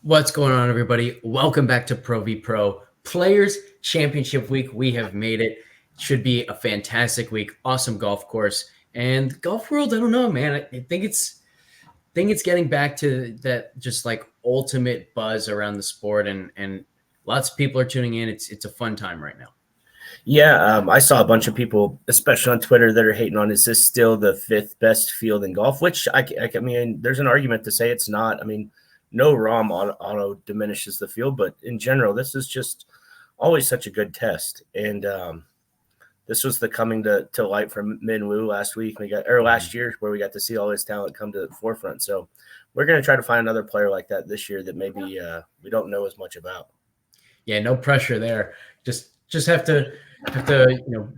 What's going on, everybody? Welcome back to Pro v Pro Players Championship Week. We have made it. Should be a fantastic week. Awesome golf course and golf world. I don't know, man. I think it's getting back to that just like ultimate buzz around the sport, and lots of people are tuning in. It's a fun time right now. Yeah, I saw a bunch of people, especially on Twitter, that are hating on, is this still the fifth best field in golf? Which, I mean, there's an argument to say it's not. I mean, no ROM auto diminishes the field, but in general, this is just always such a good test. And this was the coming to light from Min Woo last year, where we got to see all his talent come to the forefront. So we're going to try to find another player like that this year that maybe we don't know as much about. Yeah, no pressure there. Just have to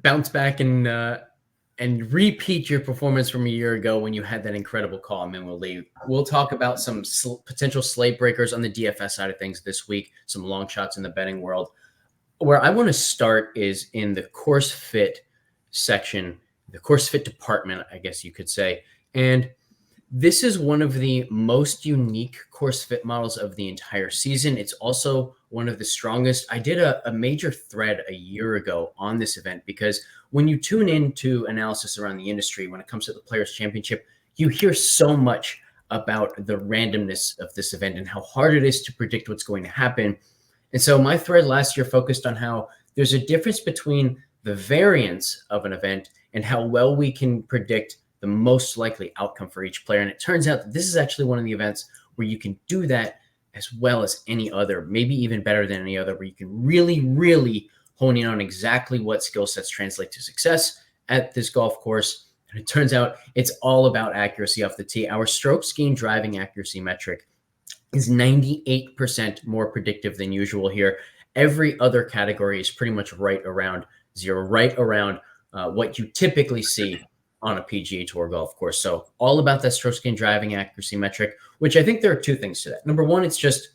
bounce back and repeat your performance from a year ago when you had that incredible call. And then we'll talk about some potential slate breakers on the DFS side of things this week, some long shots in the betting world. Where I want to start is in the course fit section, the course fit department, I guess you could say. And this is one of the most unique course fit models of the entire season. It's also one of the strongest. I did a major thread a year ago on this event because when you tune into analysis around the industry, when it comes to the Players Championship, you hear so much about the randomness of this event and how hard it is to predict what's going to happen. And so my thread last year focused on how there's a difference between the variance of an event and how well we can predict the most likely outcome for each player. And it turns out that this is actually one of the events where you can do that as well as any other, maybe even better than any other, where you can really, really hone in on exactly what skill sets translate to success at this golf course. And it turns out it's all about accuracy off the tee. Our strokes gained driving accuracy metric is 98% more predictive than usual here. Every other category is pretty much right around zero, right around what you typically see on a PGA Tour golf course. So all about that strokes gained driving accuracy metric, which I think there are two things to that. Number one, it's just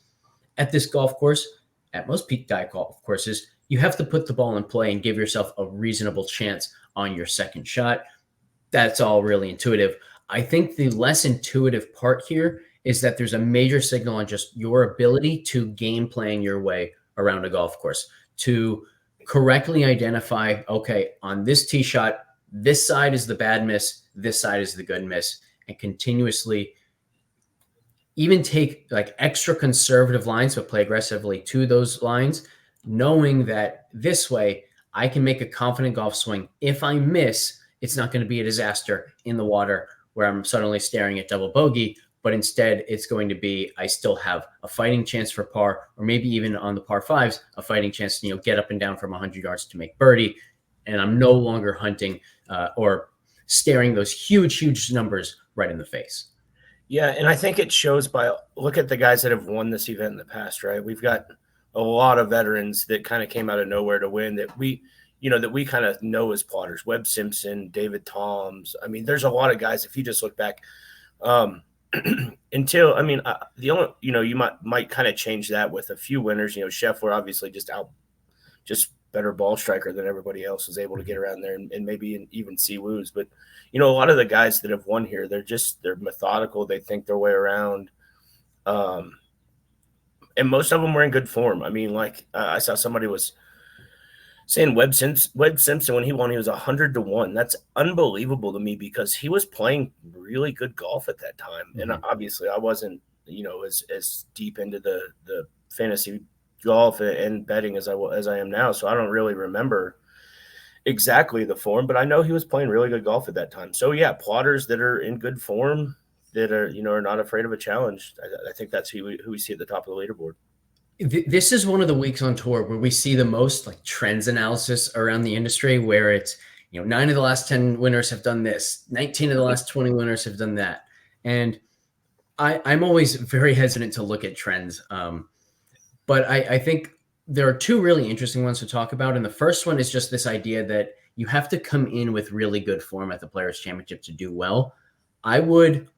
at this golf course, at most peak dive golf courses, you have to put the ball in play and give yourself a reasonable chance on your second shot. That's all really intuitive. I think the less intuitive part here is that there's a major signal on just your ability to game plan your way around a golf course, to correctly identify, okay, on this tee shot, this side is the bad miss, this side is the good miss, and continuously even take like extra conservative lines, but play aggressively to those lines, knowing that this way I can make a confident golf swing. If I miss, it's not going to be a disaster in the water where I'm suddenly staring at double bogey, but instead it's going to be, I still have a fighting chance for par, or maybe even on the par fives, a fighting chance to get up and down from 100 yards to make birdie. And I'm no longer hunting or staring those huge numbers right in the face. Yeah, and I think it shows by look at the guys that have won this event in the past, right? We've got a lot of veterans that kind of came out of nowhere to win that we kind of know as plotters. Webb Simpson, David Toms. I mean, there's a lot of guys. If you just look back, until the only you might kind of change that with a few winners. Scheffler obviously just better ball striker than everybody else was able to get around there, and maybe even see woos. But a lot of the guys that have won here, they're methodical. They think their way around, and most of them were in good form. I mean, I saw somebody was saying Webb Simpson, when he won, he was 100-1. That's unbelievable to me because he was playing really good golf at that time. Mm-hmm. And obviously I wasn't, as deep into the fantasy golf and betting as I am now. So I don't really remember exactly the form, but I know he was playing really good golf at that time. So yeah, plotters that are in good form, that are, are not afraid of a challenge. I think that's who we see at the top of the leaderboard. This is one of the weeks on tour where we see the most trends analysis around the industry, where it's, 9 of the last 10 winners have done this, 19 of the last 20 winners have done that. And I'm always very hesitant to look at trends. But I think there are two really interesting ones to talk about. And the first one is just this idea that you have to come in with really good form at the Players Championship to do well. I would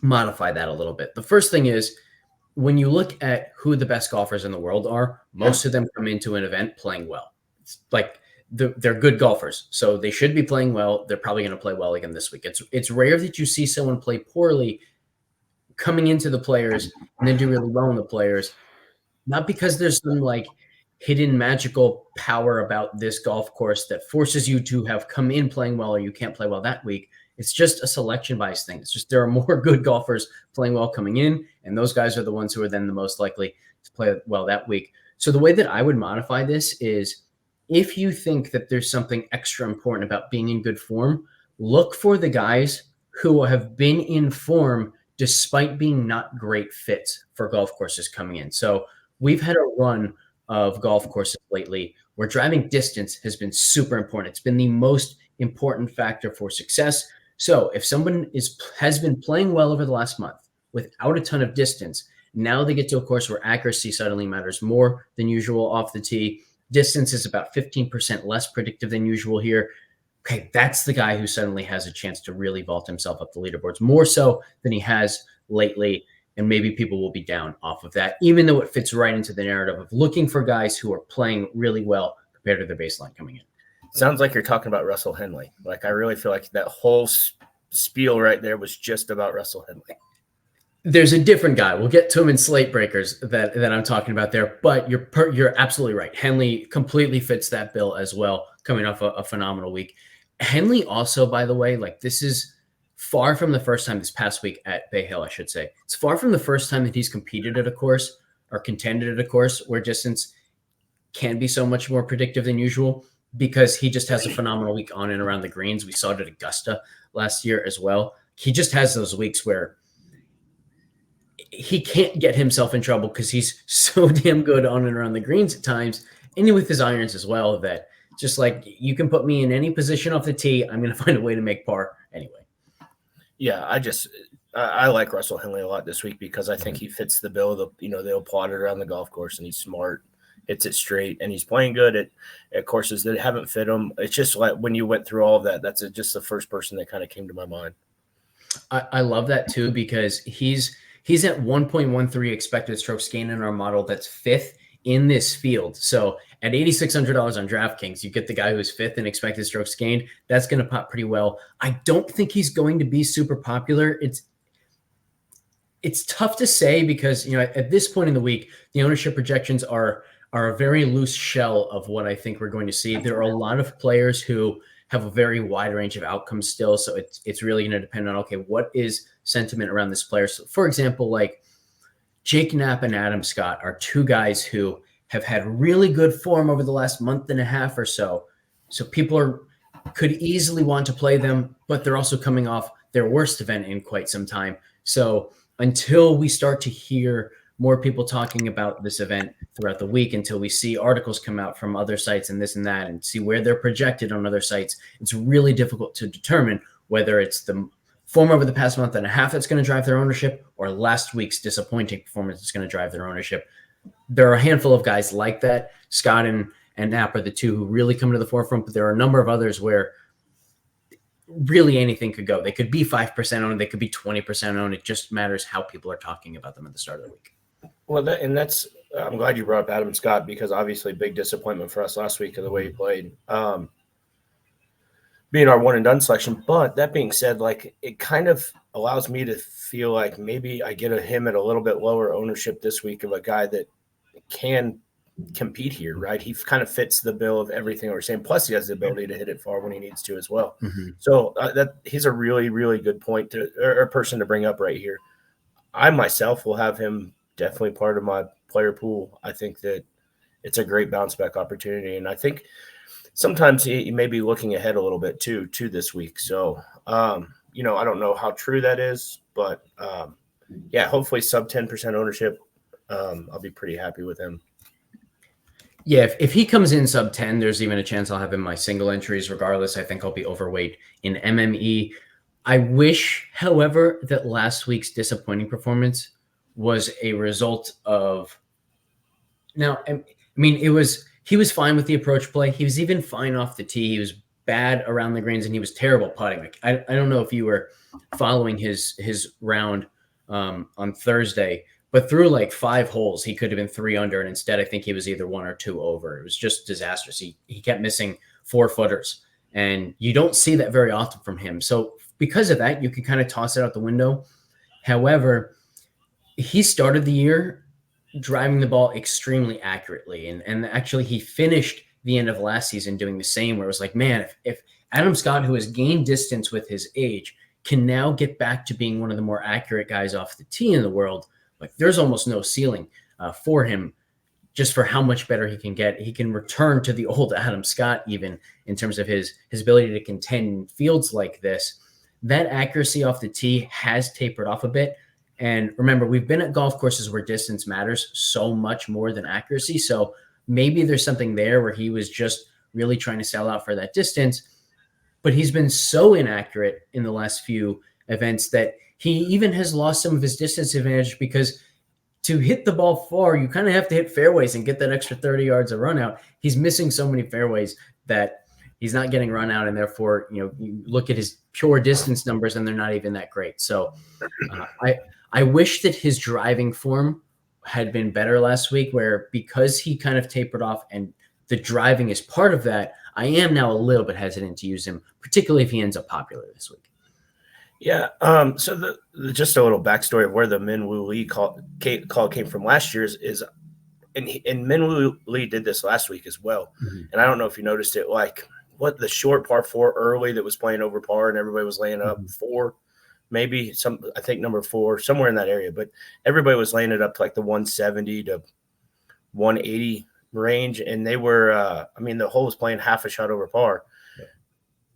modify that a little bit. The first thing is, when you look at who the best golfers in the world are, most of them come into an event playing well. It's like they're good golfers, so they should be playing well. They're probably going to play well again this week. It's rare that you see someone play poorly coming into the Players and then do really well in the Players, not because there's some like hidden magical power about this golf course that forces you to have come in playing well or you can't play well that week. It's just a selection bias thing. It's just there are more good golfers playing well coming in, and those guys are the ones who are then the most likely to play well that week. So the way that I would modify this is if you think that there's something extra important about being in good form, look for the guys who have been in form despite being not great fits for golf courses coming in. So we've had a run of golf courses lately where driving distance has been super important. It's been the most important factor for success. So if someone has been playing well over the last month without a ton of distance, now they get to a course where accuracy suddenly matters more than usual off the tee. Distance is about 15% less predictive than usual here. Okay, that's the guy who suddenly has a chance to really vault himself up the leaderboards more so than he has lately. And maybe people will be down off of that, even though it fits right into the narrative of looking for guys who are playing really well compared to their baseline coming in. Sounds like you're talking about Russell Henley. Like, I really feel like that whole spiel right there was just about Russell Henley. There's a different guy. We'll get to him in Slate Breakers that I'm talking about there, but you're absolutely right. Henley completely fits that bill as well, coming off a phenomenal week. Henley also, by the way, like this is far from the first time this past week at Bay Hill, I should say. It's far from the first time that he's competed at a course or contended at a course where distance can be so much more predictive than usual, because he just has a phenomenal week on and around the greens. We saw it at Augusta last year as well. He just has those weeks where he can't get himself in trouble because he's so damn good on and around the greens at times, and with his irons as well, that just like you can put me in any position off the tee, I'm going to find a way to make par anyway. Yeah, I like Russell Henley a lot this week because I think he fits the bill. They'll plot it around the golf course, and he's smart, hits it straight, and he's playing good at courses that haven't fit him. It's just like when you went through all of that, that's just the first person that kind of came to my mind. I love that too, because he's at 1.13 expected strokes gain in our model. That's fifth in this field. So at $8,600 on DraftKings, you get the guy who's fifth in expected strokes gained. That's going to pop pretty well. I don't think he's going to be super popular. It's tough to say because, at this point in the week, the ownership projections are a very loose shell of what I think we're going to see. There are a lot of players who have a very wide range of outcomes still. So it's really going to depend on, okay, what is sentiment around this player? So for example, like Jake Knapp and Adam Scott are two guys who have had really good form over the last month and a half or so. So people could easily want to play them, but they're also coming off their worst event in quite some time. So until we start to hear more people talking about this event throughout the week, until we see articles come out from other sites and this and that, and see where they're projected on other sites, it's really difficult to determine whether it's the form over the past month and a half that's going to drive their ownership or last week's disappointing performance that's going to drive their ownership. There are a handful of guys like that. Scott and Knapp are the two who really come to the forefront, but there are a number of others where really anything could go. They could be 5% owned. They could be 20% owned. It just matters how people are talking about them at the start of the week. Well, I'm glad you brought up Adam Scott, because obviously big disappointment for us last week of the way he played, being our one and done selection. But that being said, like, it kind of allows me to feel like maybe I get him at a little bit lower ownership this week of a guy that can compete here, right? He kind of fits the bill of everything we're saying. Plus, he has the ability to hit it far when he needs to as well. Mm-hmm. So that he's a really, really good point or person to bring up right here. I myself will have him definitely part of my player pool. I think that it's a great bounce back opportunity, and I think sometimes he may be looking ahead a little bit too to this week. So I don't know how true that is, but hopefully sub 10% ownership. I'll be pretty happy with him. Yeah, if he comes in sub 10, there's even a chance I'll have him in my single entries. Regardless, I think I'll be overweight in MME. I wish, however, that last week's disappointing performance was a result of – now, I mean, he was fine with the approach play. He was even fine off the tee. He was bad around the greens, and he was terrible putting. Like, I don't know if you were following his round on Thursday, but through like 5 holes, he could have been 3 under, and instead I think he was either 1 or 2 over. It was just disastrous. He kept missing 4-footers, and you don't see that very often from him. So because of that, you can kind of toss it out the window. However, he started the year driving the ball extremely accurately. And actually he finished the end of last season doing the same, where it was like, man, if Adam Scott, who has gained distance with his age, can now get back to being one of the more accurate guys off the tee in the world, like there's almost no ceiling for him, just for how much better he can get. He can return to the old Adam Scott, even in terms of his ability to contend in fields like this. That accuracy off the tee has tapered off a bit. And remember, we've been at golf courses where distance matters so much more than accuracy. So maybe there's something there where he was just really trying to sell out for that distance. But he's been so inaccurate in the last few events that he even has lost some of his distance advantage, because to hit the ball far, you kind of have to hit fairways and get that extra 30 yards of run out. He's missing so many fairways that he's not getting run out, and therefore, you look at his pure distance numbers and they're not even that great. So I wish that his driving form had been better last week, where because he kind of tapered off and the driving is part of that, I am now a little bit hesitant to use him, particularly if he ends up popular this week. Yeah. So the just a little backstory of where the Minwoo Lee call came from last year is and Minwoo Lee did this last week as well. Mm-hmm. And I don't know if you noticed it, like what the short par 4 early that was playing over par and everybody was laying up 4, maybe I think number 4, somewhere in that area, but everybody was laying it up to like the 170 to 180 range. And they were, the hole was playing half a shot over par.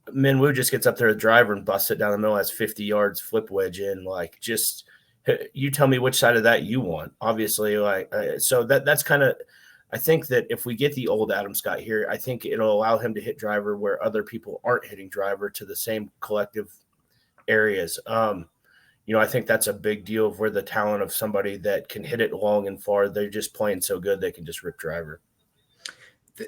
Minwoo just gets up there with the driver and busts it down the middle, has 50 yards, flip wedge in. Like, just you tell me which side of that you want. Obviously, so that's kind of. I think that if we get the old Adam Scott here, I think it'll allow him to hit driver where other people aren't hitting driver to the same collective areas. I think that's a big deal of where the talent of somebody that can hit it long and far, they're just playing so good they can just rip driver.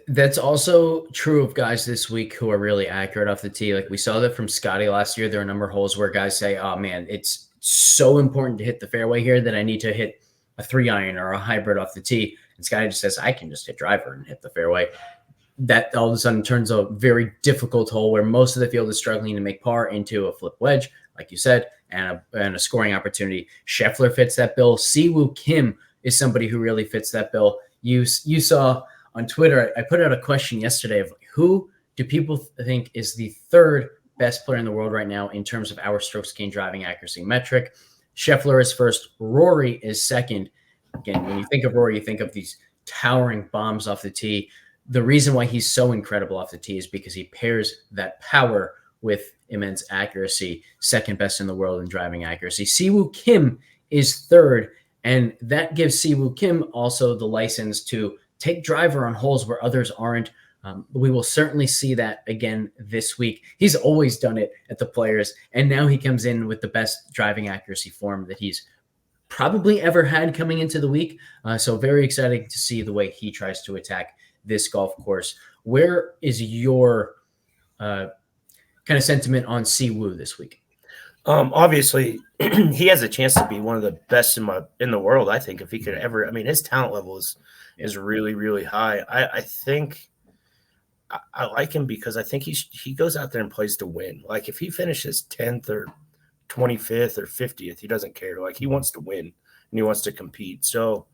That's also true of guys this week who are really accurate off the tee. Like we saw that from Scottie last year. There are a number of holes where guys say, oh man, it's so important to hit the fairway here that I need to hit a 3-iron or a hybrid off the tee. And Scottie just says, I can just hit driver and hit the fairway. That all of a sudden turns a very difficult hole where most of the field is struggling to make par into a flip wedge, like you said, and a scoring opportunity. Scheffler fits that bill. Siwoo Kim is somebody who really fits that bill. You saw on Twitter, I put out a question yesterday of who do people think is the third best player in the world right now in terms of our strokes gained driving accuracy metric. Scheffler is first. Rory is second. Again, when you think of Rory, you think of these towering bombs off the tee. The reason why he's so incredible off the tee is because he pairs that power with immense accuracy, second best in the world in driving accuracy. Siwoo Kim is third, and that gives Siwoo Kim also the license to take driver on holes where others aren't. We will certainly see that again this week. He's always done it at the Players, and now he comes in with the best driving accuracy form that he's probably ever had coming into the week. So very exciting to see the way he tries to attack this golf course. Where is your kind of sentiment on Siwoo this week? Obviously, he has a chance to be one of the best in the world, I think, if he could ever. I mean, his talent level is really, really high. I think I like him because I think he goes out there and plays to win. Like, if he finishes 10th or 25th or 50th, he doesn't care. Like, he wants to win and he wants to compete. So,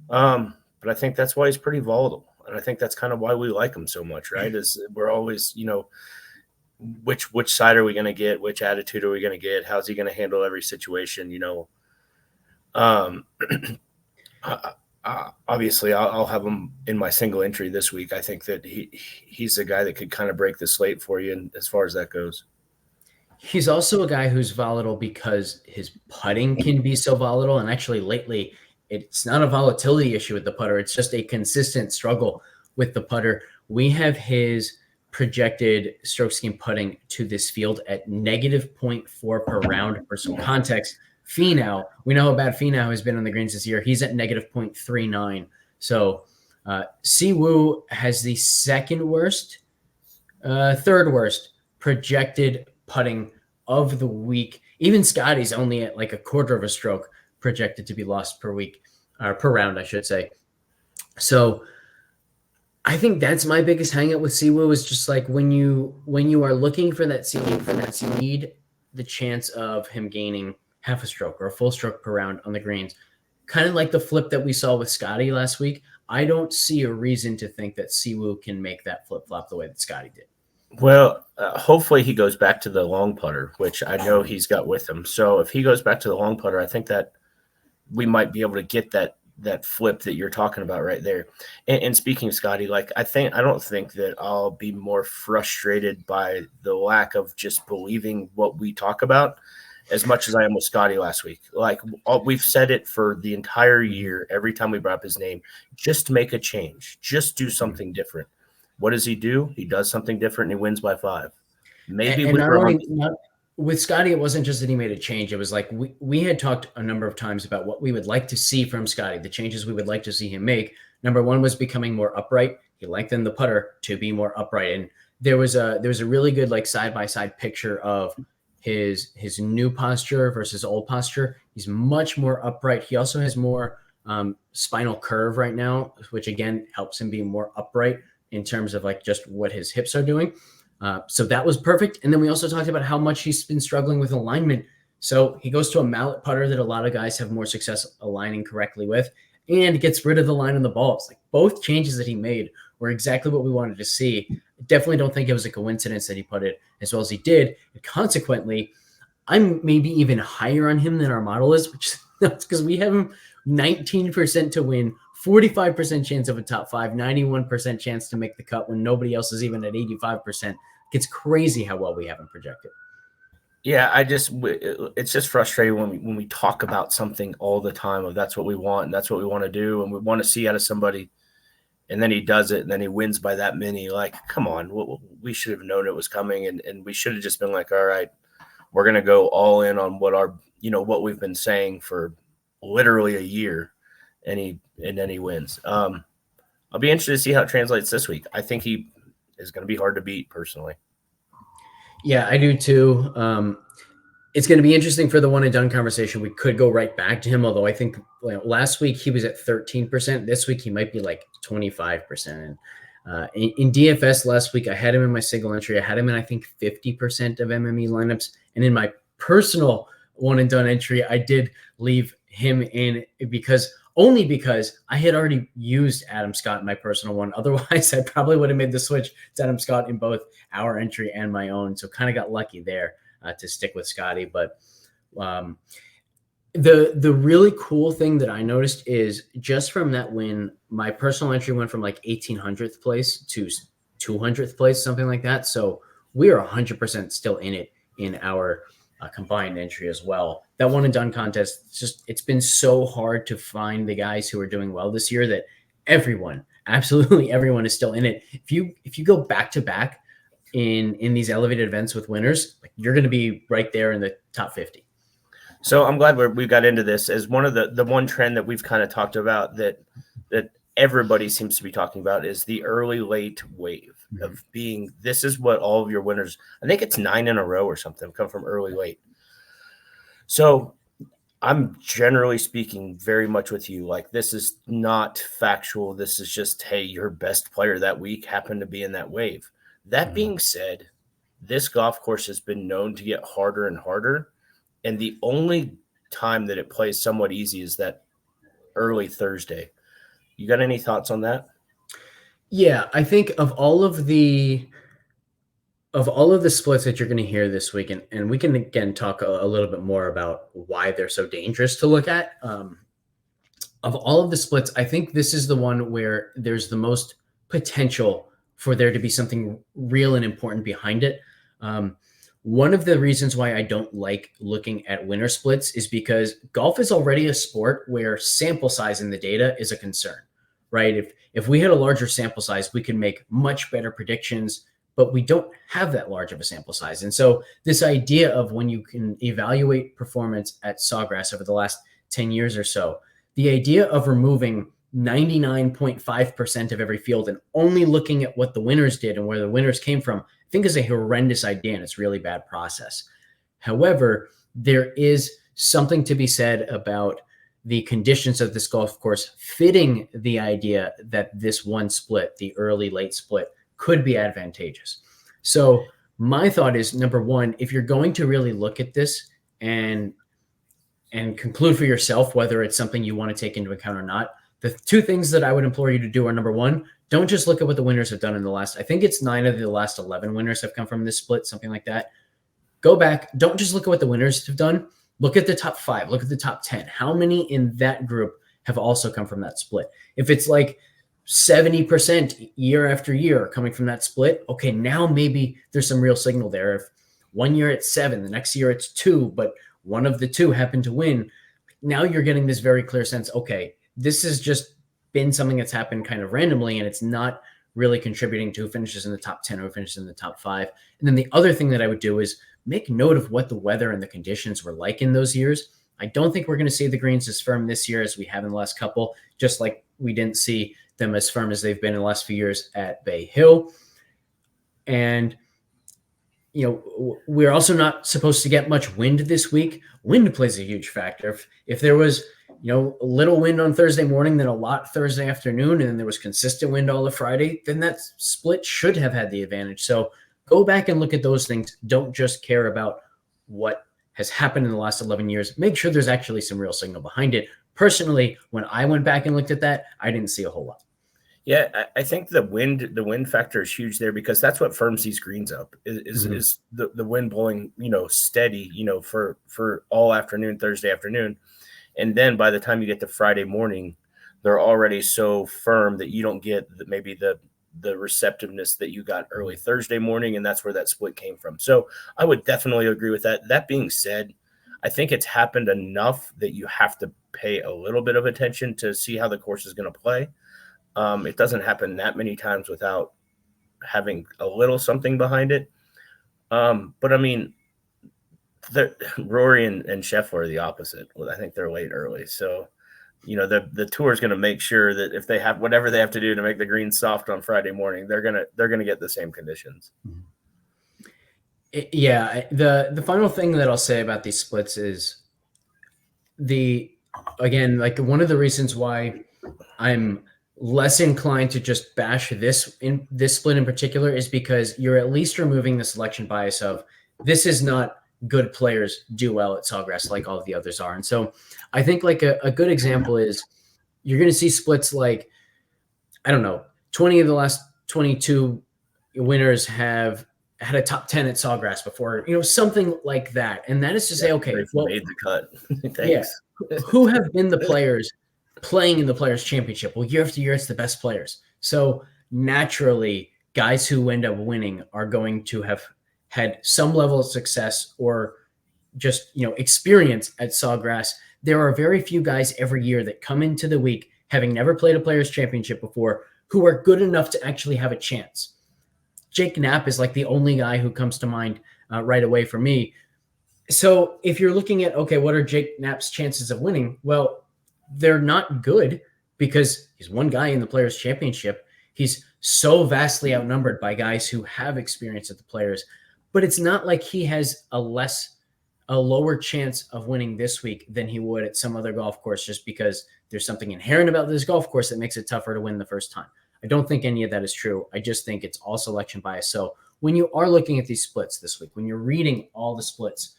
but I think that's why he's pretty volatile. And I think that's kind of why we like him so much, right? Is we're always, which side are we going to get? Which attitude are we going to get? How's he going to handle every situation? Obviously, I'll have him in my single entry this week. I think that he's the guy that could kind of break the slate for you, and as far as that goes. He's also a guy who's volatile because his putting can be so volatile. And actually, lately, it's not a volatility issue with the putter. It's just a consistent struggle with the putter. We have his projected stroke scheme putting to this field at negative 0.4 per round. For some context, Finau, we know how bad Finau has been on the greens this year. He's at negative 0.39. So Siwoo has the third worst projected putting of the week. Even Scottie's only at like a quarter of a stroke projected to be lost per week, or per round, I should say. So I think that's my biggest hangout with Siwoo is just like when you are looking for that ceiling finesse, you need the chance of him gaining half a stroke or a full stroke per round on the greens. kind of like the flip that we saw with Scottie last week. I don't see a reason to think that Siwoo can make that flip-flop the way that Scottie did. Well, hopefully he goes back to the long putter, which I know he's got with him. So if he goes back to the long putter, I think that we might be able to get that flip that you're talking about right there. And speaking of Scottie, like I don't think that I'll be more frustrated by the lack of just believing what we talk about as much as I am with Scottie last week. Like we've said it for the entire year, every time we brought up his name, just make a change, just do something different. What does he do? He does something different and he wins by 5. Maybe with Scottie, it wasn't just that he made a change. It was like we had talked a number of times about what we would like to see from Scottie, the changes we would like to see him make. Number one was becoming more upright. He lengthened the putter to be more upright. And there was a really good like side-by-side picture of his new posture versus old posture. He's much more upright. He also has more spinal curve right now, which again helps him be more upright in terms of like just what his hips are doing. So that was perfect. And then we also talked about how much he's been struggling with alignment. So he goes to a mallet putter that a lot of guys have more success aligning correctly with and gets rid of the line on the ball. It's like both changes that he made were exactly what we wanted to see. I definitely don't think it was a coincidence that he put it as well as he did. And consequently, I'm maybe even higher on him than our model is, which is because we have him 19% to win, 45% chance of a top 5, 91% chance to make the cut when nobody else is even at 85%. It's crazy how well we have him projected. Yeah, it's just frustrating when we talk about something all the time of that's what we want and that's what we want to do and we want to see out of somebody, and then he does it and then he wins by that many. Like, come on, we should have known it was coming, and we should have just been like, all right, we're gonna go all in on what we've been saying for literally a year, and then he wins. I'll be interested to see how it translates this week. I think he is going to be hard to beat personally. Yeah, I do too. It's going to be interesting for the one and done conversation. We could go right back to him, although I think last week he was at 13%. This week he might be like 25%. And in DFS last week, I had him in my single entry. I had him in, I think, 50% of MME lineups. And in my personal one and done entry, I did leave him in because I had already used Adam Scott in my personal one. Otherwise, I probably would have made the switch to Adam Scott in both our entry and my own. So kind of got lucky there to stick with Scottie. But the really cool thing that I noticed is just from that win, my personal entry went from like 1800th place to 200th place, something like that. So we are 100% still in it in our combined entry as well. That one and done contest, it's been so hard to find the guys who are doing well this year that absolutely everyone is still in it. If you go back to back in these elevated events with winners, you're going to be right there in the top 50. So I'm glad we got into this as one of the one trend that we've kind of talked about that everybody seems to be talking about is the early late wave of being, this is what all of your winners, I think it's 9 in a row or something, come from early late. So I'm generally speaking very much with you. Like, this is not factual. This is just, hey, your best player that week happened to be in that wave. That being said, this golf course has been known to get harder and harder. And the only time that it plays somewhat easy is that early Thursday. You got any thoughts on that? Yeah, I think of all of the splits that you're going to hear this week, and we can again talk a little bit more about why they're so dangerous to look at. Of all of the splits, I think this is the one where there's the most potential for there to be something real and important behind it. One of the reasons why I don't like looking at winner splits is because golf is already a sport where sample size in the data is a concern, right? If we had a larger sample size, we could make much better predictions, but we don't have that large of a sample size. And so this idea of when you can evaluate performance at Sawgrass over the last 10 years or so, the idea of removing 99.5% of every field and only looking at what the winners did and where the winners came from, I think is a horrendous idea, and it's a really bad process. However, there is something to be said about the conditions of this golf course fitting the idea that this one split, the early late split, could be advantageous. So my thought is, number one, if you're going to really look at this and and conclude for yourself whether it's something you want to take into account or not. The two things that I would implore you to do are, number one, don't just look at what the winners have done in the last, I think it's 9 of the last 11 winners have come from this split, something like that. Go back. Don't just look at what the winners have done. Look at the top 5. Look at the top 10. How many in that group have also come from that split? If it's like 70% year after year coming from that split, okay, now maybe there's some real signal there. If one year it's 7, the next year it's 2, but one of the 2 happened to win, now you're getting this very clear sense, okay, this has just been something that's happened kind of randomly, and it's not really contributing to who finishes in the top 10 or who finishes in the top 5. And then the other thing that I would do is make note of what the weather and the conditions were like in those years. I don't think we're going to see the greens as firm this year as we have in the last couple, just like we didn't see them as firm as they've been in the last few years at Bay Hill. And, we're also not supposed to get much wind this week. Wind plays a huge factor. If there was, a little wind on Thursday morning, then a lot Thursday afternoon, and then there was consistent wind all of Friday, then that split should have had the advantage. So go back and look at those things. Don't just care about what has happened in the last 11 years. Make sure there's actually some real signal behind it. Personally, when I went back and looked at that, I didn't see a whole lot. Yeah, I think the wind factor is huge there, because that's what firms these greens up is the wind blowing, steady, for all afternoon, Thursday afternoon. And then by the time you get to Friday morning, they're already so firm that you don't get maybe the receptiveness that you got early Thursday morning. And that's where that split came from. So I would definitely agree with that. That being said, I think it's happened enough that you have to pay a little bit of attention to see how the course is going to play. It doesn't happen that many times without having a little something behind it. But I mean, Rory and Scheffler are the opposite. I think they're late early. So, the tour is going to make sure that if they have whatever they have to do to make the green soft on Friday morning, they're going to get the same conditions. Yeah. The final thing that I'll say about these splits is one of the reasons why I'm less inclined to just bash this split in particular is because you're at least removing the selection bias of this is not good players do well at Sawgrass like all of the others are. And so I think like a good example is you're going to see splits like, 20 of the last 22 winners have had a top 10 at Sawgrass before, something like that. And that is to say, okay, well, made the cut. Thanks. Yeah. Who have been the players playing in the Players' Championship? Well, year after year, it's the best players. So naturally, guys who end up winning are going to have had some level of success or just, experience at Sawgrass. There are very few guys every year that come into the week having never played a Players' Championship before who are good enough to actually have a chance. Jake Knapp is like the only guy who comes to mind right away for me. So if you're looking at, okay, what are Jake Knapp's chances of winning? Well, they're not good because he's one guy in the Players' Championship. He's so vastly outnumbered by guys who have experience at the Players, but it's not like he has a lower chance of winning this week than he would at some other golf course just because there's something inherent about this golf course that makes it tougher to win the first time. I don't think any of that is true. I just think it's all selection bias. So when you are looking at these splits this week, when you're reading all the splits,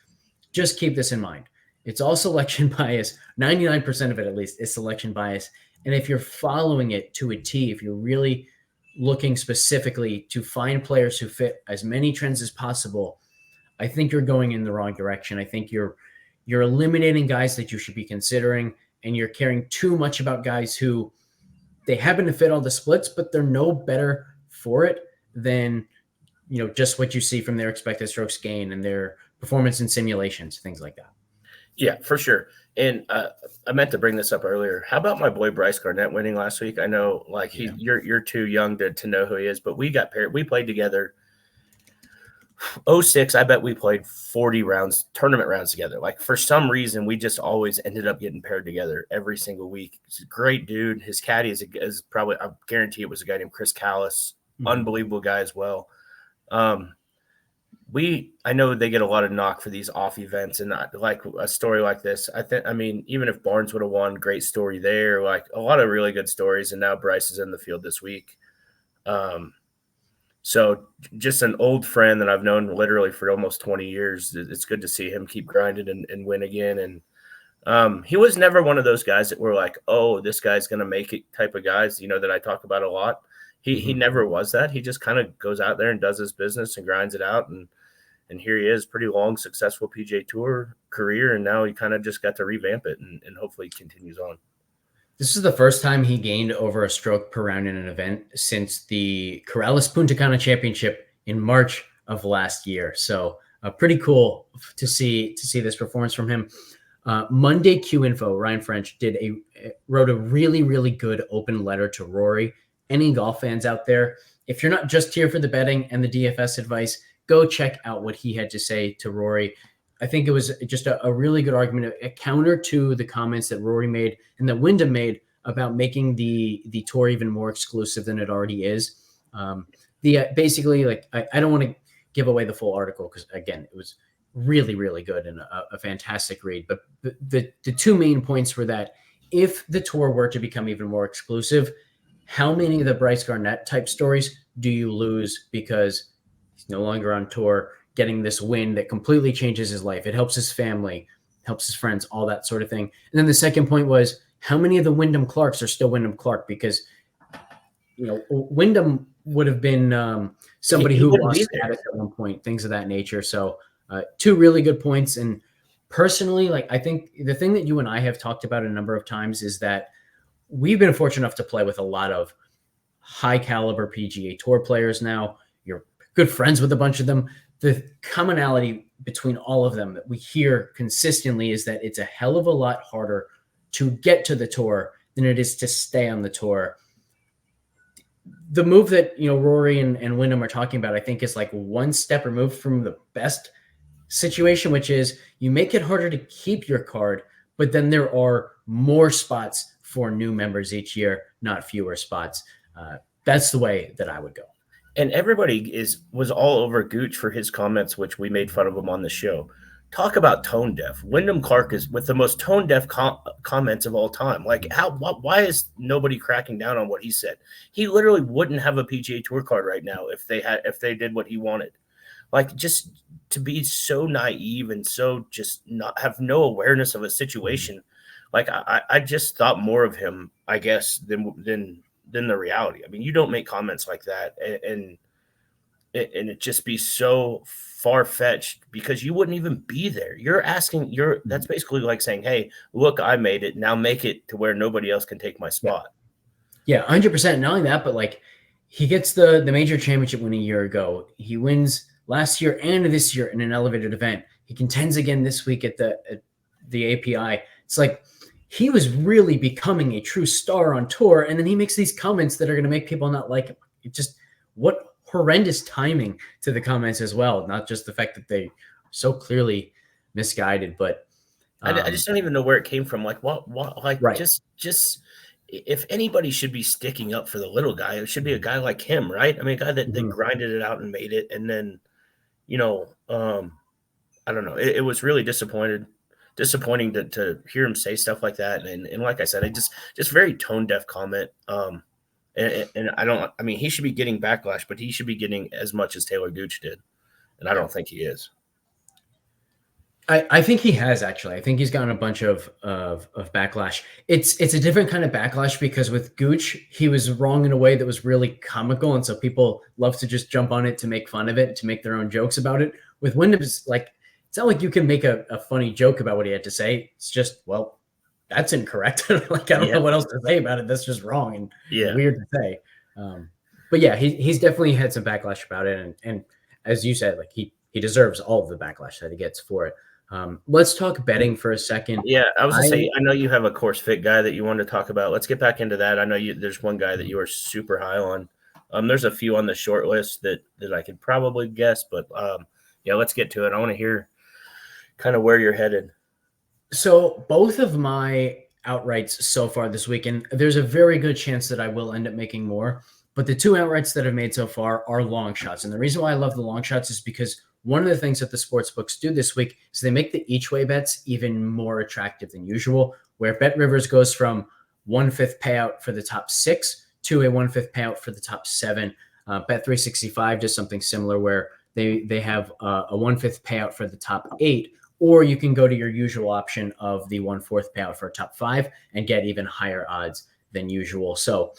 just keep this in mind. It's all selection bias. 99% of it, at least, is selection bias. And if you're following it to a T, if you're really looking specifically to find players who fit as many trends as possible, I think you're going in the wrong direction. I think you're eliminating guys that you should be considering, and you're caring too much about guys who they happen to fit all the splits, but they're no better for it than, just what you see from their expected strokes gain and their performance in simulations, things like that. Yeah, for sure. And I meant to bring this up earlier. How about my boy Bryce Garnett winning last week? I know, you're too young to know who he is, but we got paired. We played together. 06, I bet we played 40 rounds, tournament rounds together. Like, for some reason, we just always ended up getting paired together every single week. He's a great dude. His caddy is probably, I guarantee it was a guy named Chris Callis. Unbelievable guy as well. I know they get a lot of knock for these off events, and not like a story like this. Even if Barnes would have won, great story there. Like, a lot of really good stories, and now Bryce is in the field this week. So just an old friend that I've known literally for almost 20 years. It's good to see him keep grinding and win again. And He was never one of those guys that were like, oh, this guy's going to make it type of guys, that I talk about a lot. He never was that. He just kind of goes out there and does his business and grinds it out. And here he is, pretty long, successful PGA Tour career. And now he kind of just got to revamp it and hopefully continues on. This is the first time he gained over a stroke per round in an event since the Corrales Punta Cana Championship in March of last year. So pretty cool to see this performance from him. Monday Q Info, Ryan French wrote a really, really good open letter to Rory. Any golf fans out there, if you're not just here for the betting and the DFS advice, go check out what he had to say to Rory. I think it was just a really good argument, a counter to the comments that Rory made and that Wyndham made about making the tour even more exclusive than it already is. Basically, like, I don't want to give away the full article because, again, it was really, really good and a fantastic read. But the two main points were that if the tour were to become even more exclusive, how many of the Bryce Garnett type stories do you lose because he's no longer on tour, getting this win that completely changes his life? It helps his family, helps his friends, all that sort of thing. And then the second point was, how many of the Wyndham Clarks are still Wyndham Clark? Because, Wyndham would have been somebody who lost status at one point, things of that nature. So two really good points. And personally, like, I think the thing that you and I have talked about a number of times is that we've been fortunate enough to play with a lot of high caliber PGA Tour players now. You're good friends with a bunch of them. The commonality between all of them that we hear consistently is that it's a hell of a lot harder to get to the tour than it is to stay on the tour. The move that, Rory and Wyndham are talking about, I think, is like one step removed from the best situation, which is you make it harder to keep your card, but then there are more spots for new members each year, not fewer spots. That's the way that I would go. And everybody was all over Gooch for his comments, which we made fun of him on the show. Talk about tone deaf. Wyndham Clark is with the most tone deaf comments of all time. Like, why is nobody cracking down on what he said? He literally wouldn't have a PGA Tour card right now if they did what he wanted. Like, just to be so naive and so just not have no awareness of a situation. Like, I just thought more of him, I guess, than the reality. I mean, you don't make comments like that and it just be so far-fetched because you wouldn't even be there. That's basically like saying, hey, look, I made it. Now make it to where nobody else can take my spot. Yeah, 100%. Not only that, but like, he gets the major championship win a year ago. He wins last year and this year in an elevated event. He contends again this week at the API. It's like he was really becoming a true star on tour, and then he makes these comments that are going to make people not like him. It just, what horrendous timing to the comments as well. Not just the fact that they so clearly misguided, but I just don't even know where it came from. Like, what, like, right. just if anybody should be sticking up for the little guy, it should be a guy like him, right? I mean, a guy that grinded it out and made it. And then, I don't know. It was really disappointing to hear him say stuff like that. And like I said, I just very tone deaf comment. And I mean, he should be getting backlash, but he should be getting as much as Taylor Gooch did. And I don't think he is. I think he has, actually. I think he's gotten a bunch of backlash. It's a different kind of backlash because with Gooch, he was wrong in a way that was really comical. And so people love to just jump on it to make fun of it, to make their own jokes about it. With Wyndham, it's not like you can make a funny joke about what he had to say. It's just, well, that's incorrect. Like, I don't know what else to say about it. That's just wrong and weird to say. But yeah, he's definitely had some backlash about it. And as you said, like, he deserves all of the backlash that he gets for it. Let's talk betting for a second. Yeah, I was going to say, I know you have a course fit guy that you wanted to talk about. Let's get back into that. I know there's one guy that you are super high on. There's a few on the short list that I could probably guess, but let's get to it. I want to hear kind of where you're headed. So both of my outrights so far this weekend, there's a very good chance that I will end up making more, but the two outrights that I've made so far are long shots. And the reason why I love the long shots is because one of the things that the sports books do this week is they make the each way bets even more attractive than usual, where Bet Rivers goes from 1/5 payout for the top 6 to a 1/5 payout for the top 7. Bet365 does something similar where they have a 1/5 payout for the top 8 or you can go to your usual option of the 1/4 payout for a top 5 and get even higher odds than usual. So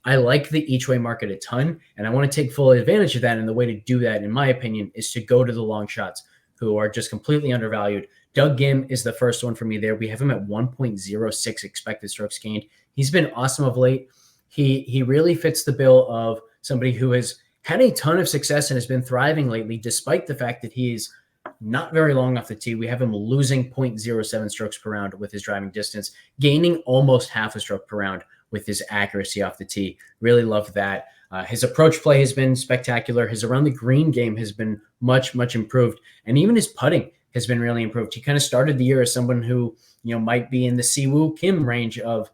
I like the each way market a ton, and I want to take full advantage of that. And the way to do that, in my opinion, is to go to the long shots who are just completely undervalued. Doug Gim is the first one for me there. We have him at 1.06 expected strokes gained. He's been awesome of late. He really fits the bill of somebody who has had a ton of success and has been thriving lately, despite the fact that he's not very long off the tee. We have him losing 0.07 strokes per round with his driving distance, gaining almost half a stroke per round with his accuracy off the tee. Really love that. His approach play has been spectacular. His around the green game has been much, much improved. And even his putting has been really improved. He kind of started the year as someone who, might be in the Siwoo Kim range of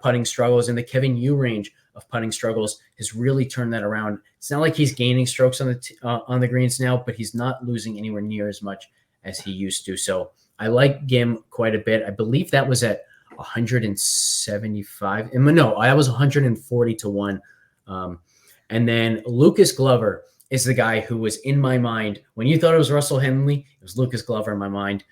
putting struggles, and the Kevin Yu range of putting struggles, has really turned that around. It's not like he's gaining strokes on the greens now, but he's not losing anywhere near as much as he used to. So I like Gim quite a bit. I believe that was at 175. No, I was 140 to 1. And then Lucas Glover is the guy who was in my mind. When you thought it was Russell Henley, it was Lucas Glover in my mind.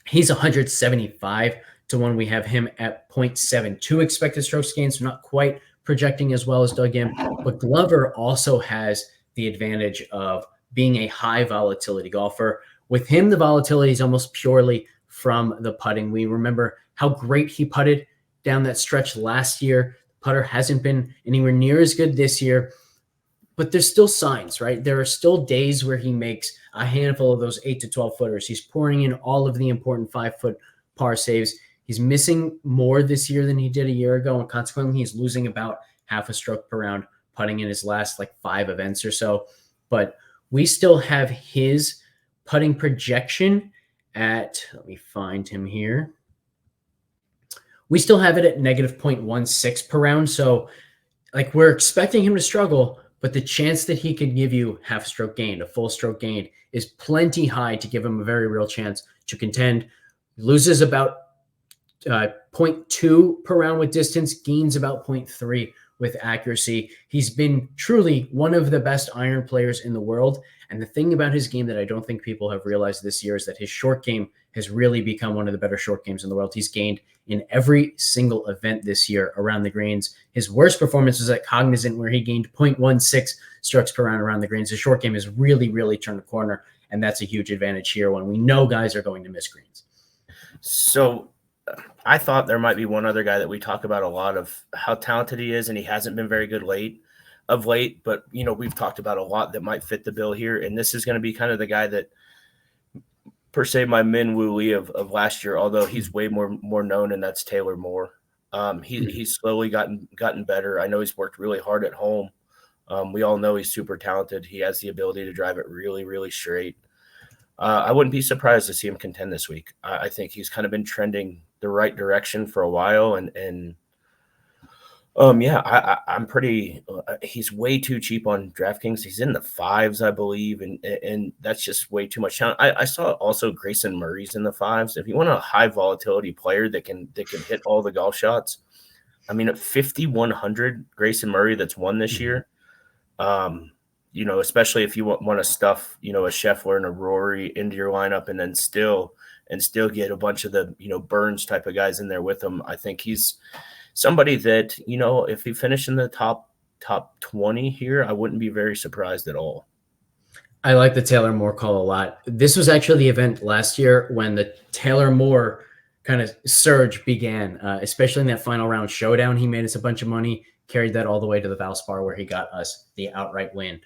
He's 175 to 1. We have him at 0.72 expected strokes gained, so not quite projecting as well as Doug Gim. But Glover also has the advantage of being a high volatility golfer. With him, the volatility is almost purely from the putting. We remember how great he putted down that stretch last year. Putter hasn't been anywhere near as good this year, but there's still signs, right? There are still days where he makes a handful of those 8 to 12 footers. He's pouring in all of the important 5-foot par saves. He's missing more this year than he did a year ago, and consequently, he's losing about half a stroke per round putting in his last 5 events or so. But we still have his putting projection at, let me find him here. We still have it at negative 0.16 per round. So we're expecting him to struggle, but the chance that he could give you half a stroke gained, a full stroke gained, is plenty high to give him a very real chance to contend. Loses about 0.2 per round with distance, gains about 0.3 with accuracy. He's been truly one of the best iron players in the world. And the thing about his game that I don't think people have realized this year is that his short game has really become one of the better short games in the world. He's gained in every single event this year around the greens. His worst performance was at Cognizant, where he gained 0.16 strokes per round around the greens. His short game has really, really turned a corner, and that's a huge advantage here when we know guys are going to miss greens. So I thought there might be one other guy that we talk about a lot of how talented he is, and he hasn't been very good of late, but we've talked about a lot that might fit the bill here, and this is going to be kind of the guy that, per se, my Min Woo Lee of last year, although he's way more known, and that's Taylor Moore. He's slowly gotten better. I know he's worked really hard at home. We all know he's super talented. He has the ability to drive it really, really straight. I wouldn't be surprised to see him contend this week. I think he's kind of been trending the right direction for a while, and I'm pretty. He's way too cheap on DraftKings. He's in the 5s, I believe, and that's just way too much talent. I saw also Grayson Murray's in the 5s. If you want a high volatility player that can hit all the golf shots, I mean, at 5,100, Grayson Murray that's won this year. Especially if you want to stuff, a Scheffler and a Rory into your lineup, and then still get a bunch of the Burns type of guys in there with him. I think he's somebody that, if he finished in the top 20 here, I wouldn't be very surprised at all. I like the Taylor Moore call a lot. This was actually the event last year when the Taylor Moore kind of surge began, especially in that final round showdown. He made us a bunch of money, carried that all the way to the Valspar, where he got us the outright win,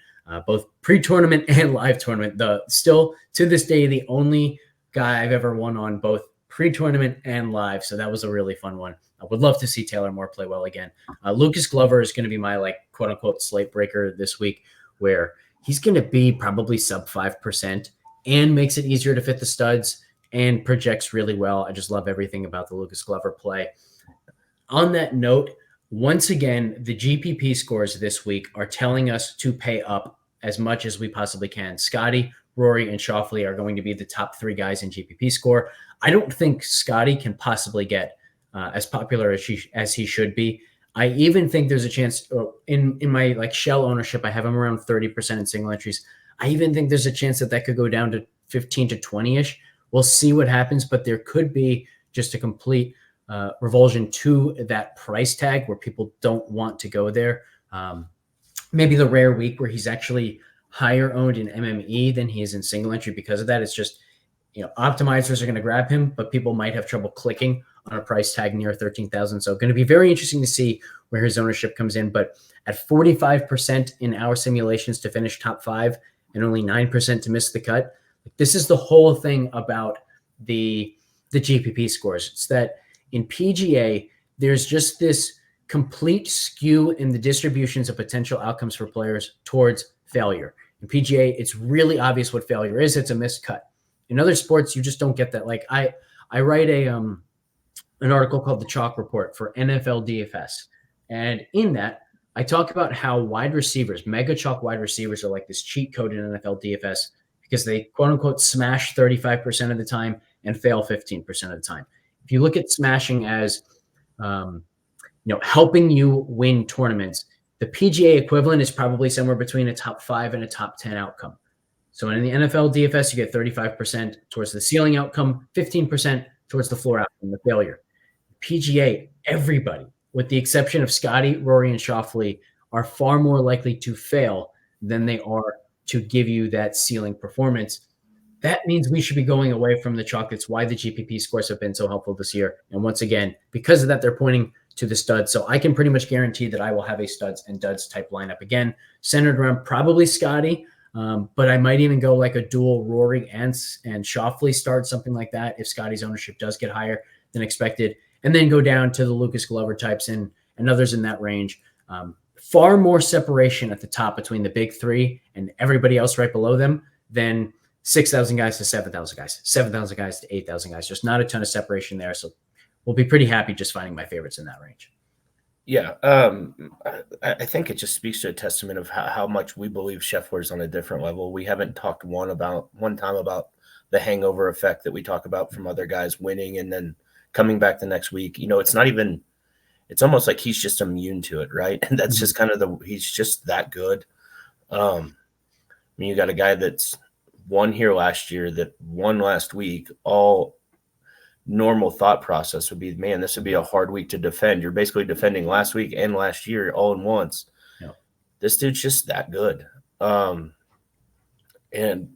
both pre-tournament and live tournament. Still to this day, the only guy I've ever won on both pre-tournament and live. So that was a really fun one. I would love to see Taylor Moore play well again. Lucas Glover is going to be my quote unquote slate breaker this week, where he's going to be probably sub 5% and makes it easier to fit the studs and projects really well. I just love everything about the Lucas Glover play. On that note, once again, the GPP scores this week are telling us to pay up as much as we possibly can. Scottie, Rory, and Schauffele are going to be the top 3 guys in GPP score. I don't think Scottie can possibly get as popular as he should be. I even think there's a chance in my shell ownership, I have him around 30% in single entries. I even think there's a chance that could go down to 15 to 20-ish. We'll see what happens, but there could be just a complete revulsion to that price tag where people don't want to go there. Maybe the rare week where he's actually higher owned in MME than he is in single entry because of that. It's just, optimizers are going to grab him, but people might have trouble clicking on a price tag near 13,000. So going to be very interesting to see where his ownership comes in. But at 45% in our simulations to finish top 5 and only 9% to miss the cut, this is the whole thing about the GPP scores. It's that in PGA, there's just this complete skew in the distributions of potential outcomes for players towards failure. In PGA, it's really obvious what failure is. It's a missed cut. In other sports, you just don't get that. Like I write an article called The Chalk Report for NFL DFS. And in that, I talk about how wide receivers, mega chalk wide receivers, are like this cheat code in NFL DFS because they quote unquote smash 35% of the time and fail 15% of the time. If you look at smashing as helping you win tournaments, the PGA equivalent is probably somewhere between a top 5 and a top 10 outcome. So in the NFL DFS, you get 35% towards the ceiling outcome, 15% towards the floor outcome, the failure. PGA, everybody, with the exception of Scottie, Rory, and Scheffler, are far more likely to fail than they are to give you that ceiling performance. That means we should be going away from the chalk. That's why the GPP scores have been so helpful this year. And once again, because of that, they're pointing to the studs. So I can pretty much guarantee that I will have a studs and duds type lineup again, centered around probably Scottie, but I might even go like a dual Rory and Scheffler start, something like that, if Scottie's ownership does get higher than expected, and then go down to the Lucas Glover types and others in that range. Far more separation at the top between the big 3 and everybody else right below them than 6,000 guys to 7,000 guys, 7,000 guys to 8,000 guys. Just not a ton of separation there. So we'll be pretty happy just finding my favorites in that range. Yeah. I think it just speaks to a testament of how much we believe Scheffler is on a different level. We haven't talked one time about the hangover effect that we talk about from other guys winning and then coming back the next week. It's almost like he's just immune to it, right? And that's just kind of he's just that good. You got a guy that's won here last year, that won last week. All normal thought process would be, man, this would be a hard week to defend. You're basically defending last week and last year all in once. Yeah. This dude's just that good. And I'm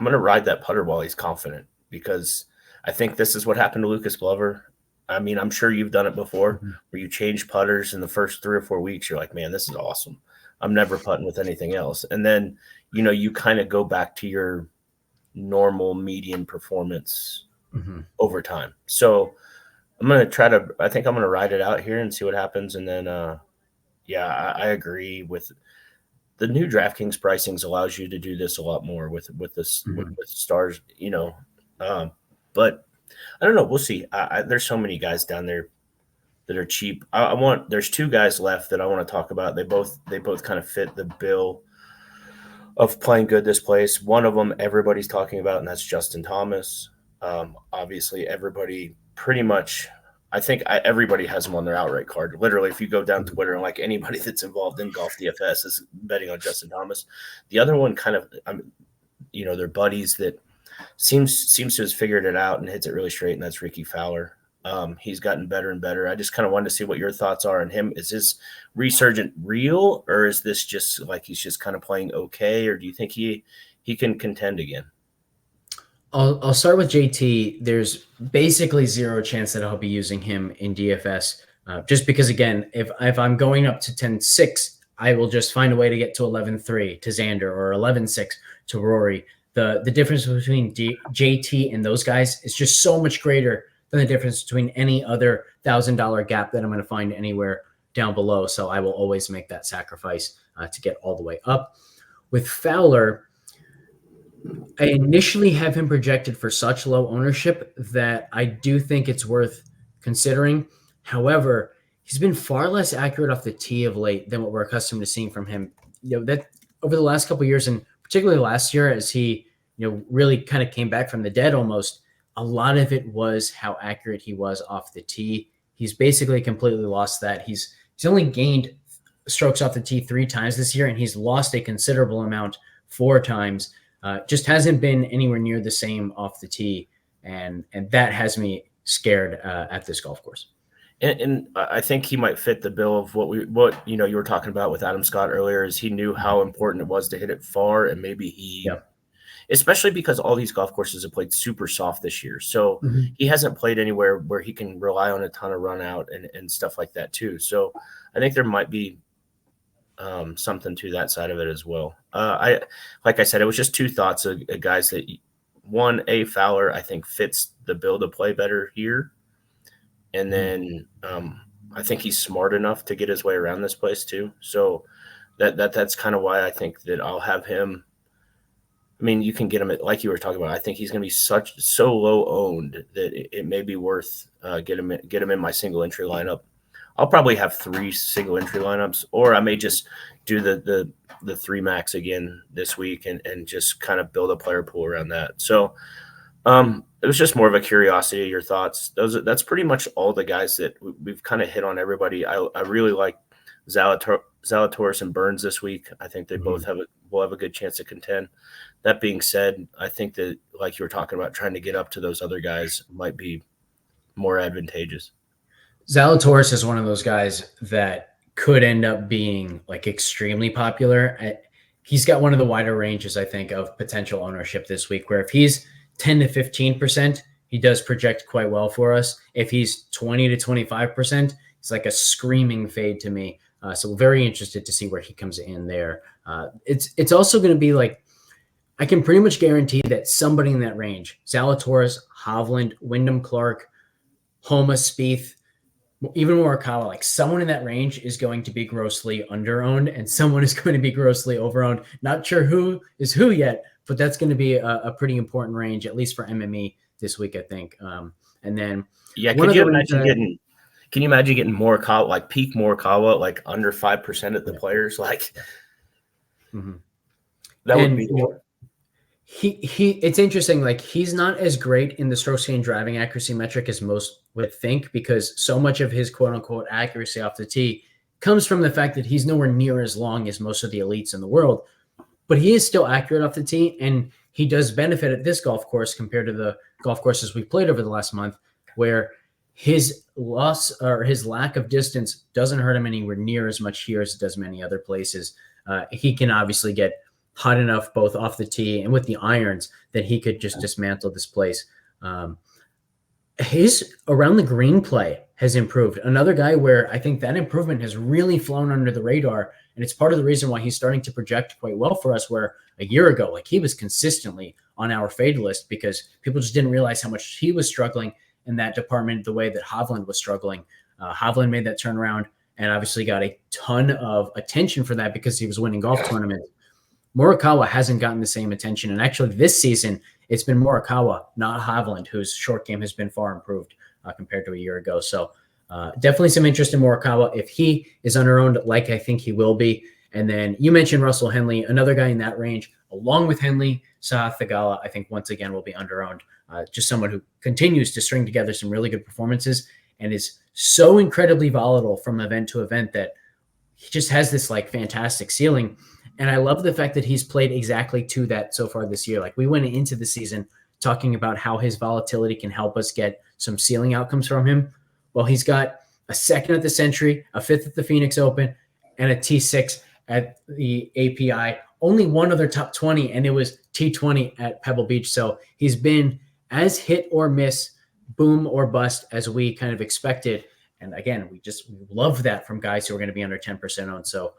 going to ride that putter while he's confident, because I think this is what happened to Lucas Glover. I mean, I'm sure you've done it before, where you change putters in the first 3 or 4 weeks. You're like, man, this is awesome. I'm never putting with anything else. And then, you kind of go back to your normal median performance over time. So I'm going to I think I'm going to ride it out here and see what happens. And then, I agree with the new DraftKings pricings allows you to do this a lot more with stars, but I don't know. We'll see. There's so many guys down there that are cheap. There's 2 guys left that I want to talk about. They both kind of fit the bill of playing good this place. One of them everybody's talking about, and that's Justin Thomas. Obviously, everybody pretty much, I think everybody has him on their outright card. Literally, if you go down Twitter and like anybody that's involved in golf DFS is betting on Justin Thomas. The other one kind of, they're buddies that seems to have figured it out and hits it really straight, and that's Ricky Fowler. He's gotten better and better. I just kind of wanted to see what your thoughts are on him. Is this resurgent real, or is this just like he's just kind of playing okay, or do you think he can contend again? I'll start with JT. There's basically zero chance that I'll be using him in DFS, just because, again, if I'm going up to 10-6, I will just find a way to get to 11-3 to Xander or 11-6 to Rory. The difference between JT and those guys is just so much greater than the difference between any other $1,000 gap that I'm going to find anywhere down below. So I will always make that sacrifice to get all the way up. With Fowler, I initially have him projected for such low ownership that I do think it's worth considering. However, he's been far less accurate off the tee of late than what we're accustomed to seeing from him. That over the last couple of years, and particularly last year, as he really kind of came back from the dead almost, a lot of it was how accurate he was off the tee. He's basically completely lost that. He's only gained strokes off the tee 3 times this year, and he's lost a considerable amount 4 times. just hasn't been anywhere near the same off the tee, and that has me scared at this golf course. And I think he might fit the bill of what you were talking about with Adam Scott earlier. Is he knew how important it was to hit it far, and maybe especially because all these golf courses have played super soft this year, so he hasn't played anywhere where he can rely on a ton of run out and stuff like that too. So I think there might be something to that side of it as well. Like I said, it was just two thoughts of guys that one, Fowler, I think fits the bill to play better here. And then I think he's smart enough to get his way around this place too. So that's kind of why I think that I'll have him. I mean, you can get him at, like you were talking about. I think he's going to be so low owned that it may be worth get him in my single entry lineup. I'll probably have 3 single entry lineups, or I may just do the 3 max again this week and just kind of build a player pool around that. So it was just more of a curiosity of your thoughts. That's pretty much all the guys that we've kind of hit on everybody. I really like Zalatoris and Burns this week. I think they both will have a good chance to contend. That being said, I think that, like you were talking about, trying to get up to those other guys might be more advantageous. Zalatoris is one of those guys that could end up being like extremely popular. He's got one of the wider ranges, I think, of potential ownership this week, where if he's 10 to 15%, he does project quite well for us. If he's 20 to 25%, it's like a screaming fade to me. So we're very interested to see where he comes in there. It's also going to be like, I can pretty much guarantee that somebody in that range, Zalatoris, Hovland, Wyndham Clark, Homa, Spieth, even Morikawa, like someone in that range is going to be grossly underowned and someone is going to be grossly overowned. Not sure who is who yet, but that's going to be a pretty important range, at least for MME this week, I think. And then can you imagine getting Morikawa, like peak Morikawa, like under 5% of the players? Like that would be the one. It's interesting. Like he's not as great in the strokes gained driving accuracy metric as most would think, because so much of his quote unquote accuracy off the tee comes from the fact that he's nowhere near as long as most of the elites in the world, but he is still accurate off the tee. And he does benefit at this golf course compared to the golf courses we've played over the last month, where his loss or his lack of distance doesn't hurt him anywhere near as much here as it does many other places. He can obviously get hot enough both off the tee and with the irons that he could just dismantle this place. His around the green play has improved. Another guy where I think that improvement has really flown under the radar, and it's part of the reason why he's starting to project quite well for us, where a year ago, like he was consistently on our fade list because people just didn't realize how much he was struggling in that department the way that Hovland was struggling. Hovland made that turnaround and obviously got a ton of attention for that because he was winning golf tournaments. Morikawa hasn't gotten the same attention. And actually this season, it's been Morikawa, not Hovland, whose short game has been far improved compared to a year ago. So definitely some interest in Morikawa if he is underowned, like I think he will be. And then you mentioned Russell Henley, another guy in that range, along with Henley. Sahith Theegala, I think once again will be underowned. Just someone who continues to string together some really good performances and is so incredibly volatile from event to event that he just has this like fantastic ceiling. And I love the fact that he's played exactly to that so far this year. Like we went into the season talking about how his volatility can help us get some ceiling outcomes from him. Well, he's got a second at the Century, a fifth at the Phoenix Open, and a T6 at the API. Only one other top 20, and it was T20 at Pebble Beach. So he's been as hit or miss, boom or bust as we kind of expected. And again, we love that from guys who are going to be under 10% owned. So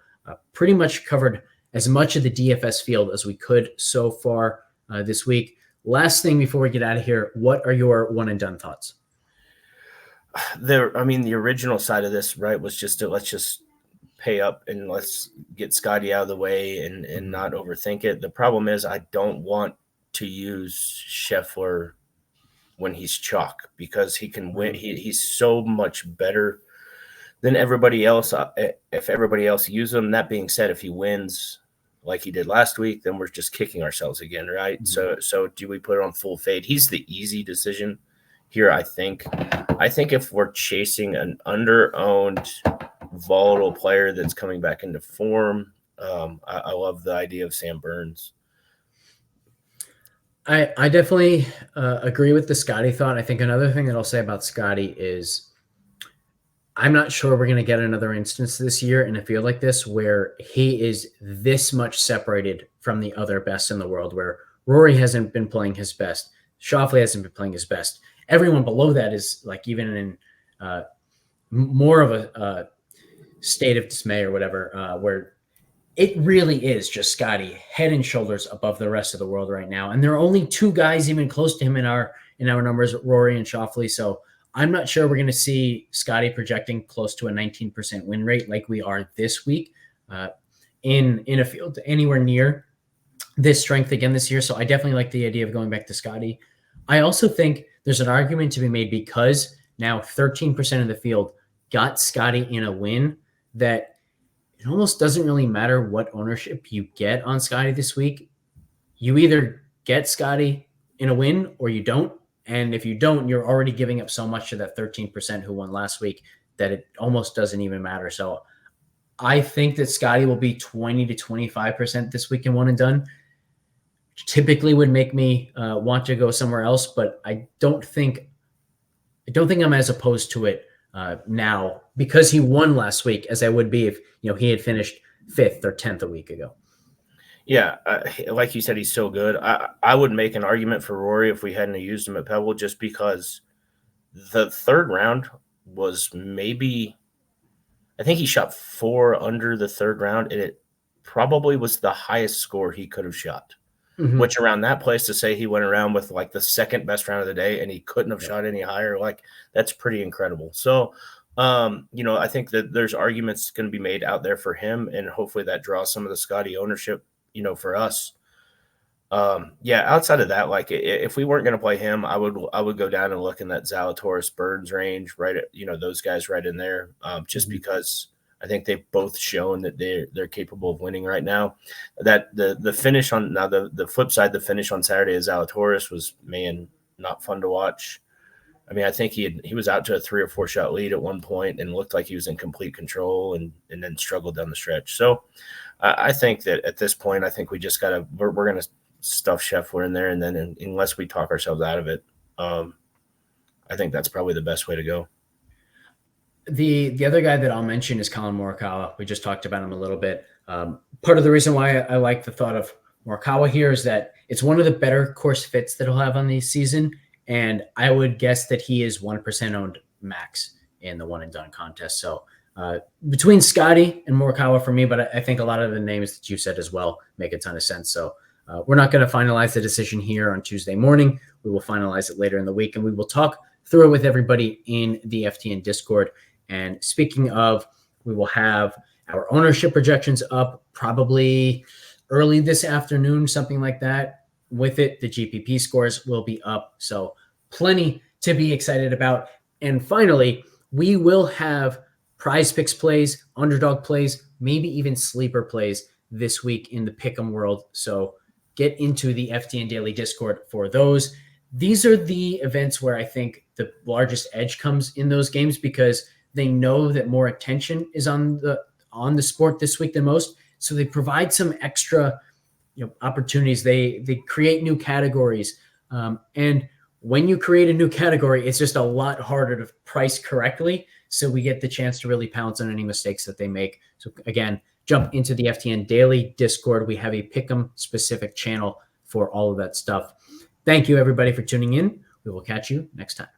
pretty much covered as much of the DFS field as we could so far this week. Last thing before we get out of here, what are your one and done thoughts? The original side of this, right, was just let's just pay up and let's get Scottie out of the way and not overthink it. The problem is I don't want to use Scheffler when he's chalk because he can win. He's so much better than everybody else. If everybody else uses him, that being said, if he wins like he did last week, then we're just kicking ourselves again, right? Mm-hmm. So do we put it on full fade? He's the easy decision here, I think. I think if we're chasing an under-owned, volatile player that's coming back into form, I love the idea of Sam Burns. I definitely agree with the Scottie thought. I think another thing that I'll say about Scottie is I'm not sure we're going to get another instance this year in a field like this where he is this much separated from the other best in the world, where Rory hasn't been playing his best. Schauffele hasn't been playing his best. Everyone below that is like even in more of a state of dismay or whatever, where it really is just Scottie head and shoulders above the rest of the world right now. And there are only two guys even close to him in our numbers, Rory and Schauffele. So I'm not sure we're going to see Scottie projecting close to a 19% win rate like we are this week in a field anywhere near this strength again this year. So I definitely like the idea of going back to Scottie. I also think there's an argument to be made because now 13% of the field got Scottie in a win that it almost doesn't really matter what ownership you get on Scottie this week. You either get Scottie in a win or you don't. And if you don't, you're already giving up so much to that 13% who won last week that it almost doesn't even matter. So I think that Scottie will be 20 to 25% this week in one and done. Typically would make me want to go somewhere else, but I don't think I'm as opposed to it now because he won last week as I would be if he had finished 5th or 10th a week ago. Yeah, like you said, he's so good. I would make an argument for Rory if we hadn't used him at Pebble, just because the third round was maybe – I think he shot 4 under the third round, and it probably was the highest score he could have shot, which around that place to say he went around with like the second best round of the day and he couldn't have shot any higher, like that's pretty incredible. So, I think that there's arguments going to be made out there for him, and hopefully that draws some of the Scottie ownership for us. Outside of that, like if we weren't going to play him, I would go down and look in that Zalatoris Burns range, right at, those guys right in there, just because I think they've both shown that they're capable of winning right now. That the finish on now the flip side, the finish on Saturday of Zalatoris was, man, not fun to watch. I mean, I think he was out to a 3 or 4 shot lead at one point and looked like he was in complete control and then struggled down the stretch. So I think that at this point, I think we just we're going to stuff Scheffler in there. And then unless we talk ourselves out of it, I think that's probably the best way to go. The other guy that I'll mention is Colin Morikawa. We just talked about him a little bit. Part of the reason why I like the thought of Morikawa here is that it's one of the better course fits that he'll have on the season. And I would guess that he is 1% owned max in the one and done contest. So between Scottie and Morikawa for me, but I think a lot of the names that you said as well make a ton of sense. So we're not going to finalize the decision here on Tuesday morning. We will finalize it later in the week, and we will talk through it with everybody in the FTN Discord. And speaking of, we will have our ownership projections up probably early this afternoon, something like that. With it, the GPP scores will be up. So plenty to be excited about. And finally, we will have prize picks plays, underdog plays, maybe even sleeper plays this week in the Pick'em world. So get into the FTN Daily Discord for those. These are the events where I think the largest edge comes in those games because they know that more attention is on the sport this week than most. So they provide some extra opportunities. They create new categories. And when you create a new category, it's just a lot harder to price correctly. So we get the chance to really pounce on any mistakes that they make. So again, jump into the FTN Daily Discord. We have a Pick'em specific channel for all of that stuff. Thank you everybody for tuning in. We will catch you next time.